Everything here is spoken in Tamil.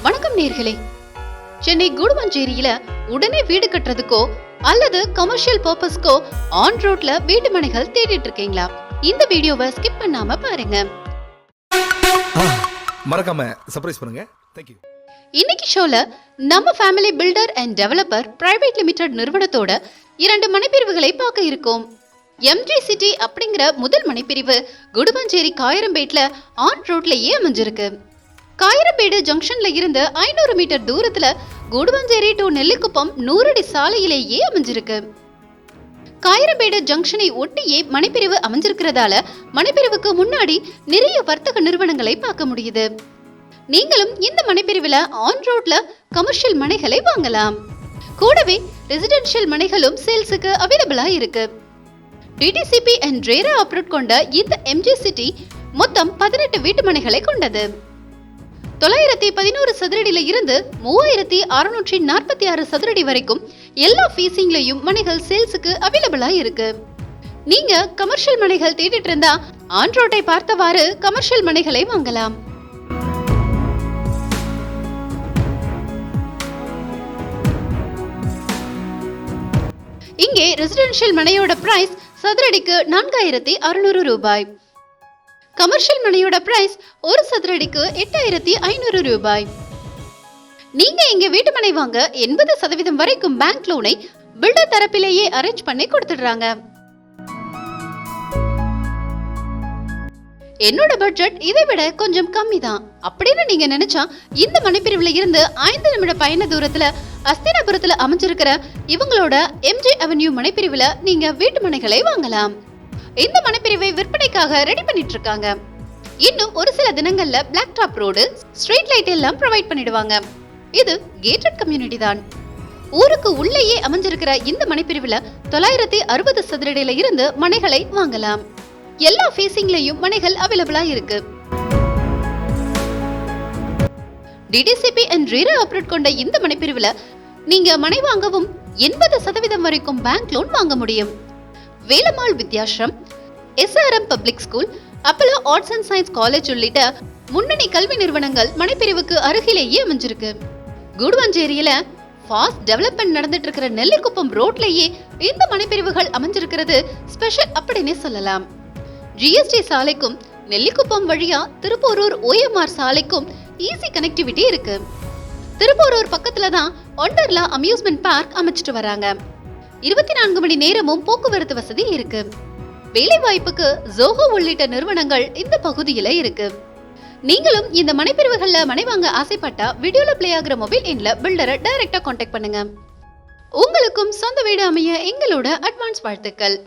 வணக்கம் நேர்களே. சென்னை கூடுவாஞ்சேரியில உடனே வீடு கட்டுறதுக்கோ அல்லது கமர்ஷியல் பர்பஸ்க்கோ ஆன் ரோட்ல வீட்டு மனைகள் தேடிட்டு இருக்கீங்களா? இந்த வீடியோவை ஸ்கிப் பண்ணாம பாருங்க. மறக்காம சர்ப்ரைஸ் பண்ணுங்க. Thank you. இன்னைக்கு ஷோல நம்ம family filter and developer private limited நிறுவனத்தோட 2 மனைப்பிரிவுகளை பார்க்க இருக்கோம். எம்ஜி சிட்டி அப்படிங்கிற முதல் மனைப்பிரிவு குடுவாஞ்சேரி காயரம்பேட்ல ஆன் ரோட்லயே அமைஞ்சிருக்கு. காயரம்பேடு ஜங்ஷன்ல இருந்து 500 மீட்டர் தூரத்துல கூடுவாஞ்சேரி டு நெல்லிக்குப்பம் 100 அடி சாலையிலேயே அமைஞ்சிருக்கு. காயரம்பேடு ஜங்ஷனை ஒட்டியே மனைப்பிரிவு அமைஞ்சிருக்கிறதால மனைப்பிரிவுக்கு முன்னாடி நிறைய வர்த்தக நிறுவனங்களை பார்க்க முடியுது. நீங்களும் இந்த மனைப்பிரிவுல ஆன் ரோட்ல கமர்ஷியல் மனைகளை வாங்கலாம். கூடவே ரெசிடென்ஷியல் மனைகளும் சேல்ஸுக்கு அவைலபிளா இருக்கு. டிடிசிபி அண்ட் ரேரா அப்ரூவ் கொண்ட இந்த எம்ஜி சிட்டி மொத்தம் 18 வீட்டு மனைகளை கொண்டது. 911 சதுரடியில இருந்து 3646 சதுரடி வரைக்கும் எல்லா ஃபீசிங்லயும் மனைகள் சேல்ஸுக்கு அவைலபிளா இருக்கு. நீங்க கமர்ஷியல் மனைகள் தேடிட்டு இருந்தா ஆன் ரோட்டை பார்த்தவாறு கமர்ஷியல் மனைகளை வாங்கலாம். இங்கே ரெசிடென்ஷியல் மனையோட பிரைஸ் சதுரடிக்கு 4600 ரூபாய். கமர்ஷியல் மனையோட பிரைஸ் ஒரு சதுரடிக்கு 8500 ரூபாய். நீங்க இங்க வீட்டு மனை வாங்க 80% வரைக்கும் பேங்க் லோனை பில்டர் தரப்பிலேயே அரேஞ்ச் பண்ணி கொடுத்துடுறாங்க. என்னோட பட்ஜெட் இதை விட கொஞ்சம் கம்மி தான் அப்படின்னு நீங்க நினைச்சா இந்த மனைப்பிரிவுல இருந்து 5 நிமிட பயண தூரத்துல அஸ்தினாபுரத்துல அமைஞ்சிருக்கிற இவங்களோட எம்ஜி அவென்யூ மனைப்பிரிவுல நீங்க வீட்டு மனைகளை வாங்கலாம். இந்த மனைப்பிரிவை விற்பனைக்காக ரெடி பண்ணிட்டு இருக்காங்க. இன்னும் ஒரு சில தினங்கள்ல black top road, street light எல்லாம் ப்ரொவைட் பண்ணிடுவாங்க. இது கேட்டட் கம்யூனிட்டி தான். ஊருக்கு உள்ளேயே அமைஞ்சிருக்கிற இந்த மனைப்பிரிவுல 960 சதுரடியில இருந்து மனைகளை வாங்கலாம். எல்லா ஃபேசிங்லயும் மனைகள் அவைலபிளா இருக்கு. டிடிசிபி அண்ட் ரேரா அப்ரூவ் கொண்ட இந்த மனைப்பிரிவுல நீங்க மனை வாங்கவும் 80% வரைக்கும் பேங்க் லோன் வாங்க முடியும். Velammal Vidyashram, SRM public school, Apollo arts and science college உள்ளிட்ட முன்னணி கல்வி நிறுவனங்கள் மனைப்பிரிவுக்கு அருகிலேயே அமைஞ்சிருக்கு. கூடுவாஞ்சேரியில ஃபாஸ்ட் டெவலப்மெண்ட் நடந்துட்டு இருக்கிற நெல்லிக்குப்பம் ரோட்லயே இந்த மனைப்பிரிவுகள் அமைஞ்சிருக்கிறது ஸ்பெஷல் அப்படின்னே சொல்லலாம். ஜிஎஸ்டி சாலைக்கும் நெல்லிக்குப்பம் வழியா திருப்போரூர் OMR சாலைக்கும் ஈஸி கனெக்டிவிட்டி இருக்கு. திருப்போரூர் பக்கத்துல தான் ஒண்டர்லா அம்யூஸ்மெண்ட் பார்க் அமைச்சிட்டு வராங்க. 24 மணி நேரமும் போக்குவரத்து வசதி இருக்கு. வேலை வாய்ப்புக்கு ஜோஹோ உள்ளிட்ட நிறுவனங்கள் இந்த பகுதியில இருக்கு. நீங்களும் இந்த மனைப்பிரிவுகள்ல மனை வாங்க ஆசைப்பட்டா வீடியோல பிளே ஆகிற மொபைல் எண்ல பில்டரை டைரக்டா கான்டாக்ட் பண்ணுங்க. உங்களுக்கும் சொந்த வீடு அமைய எங்களோட அட்வான்ஸ் வாழ்த்துக்கள்.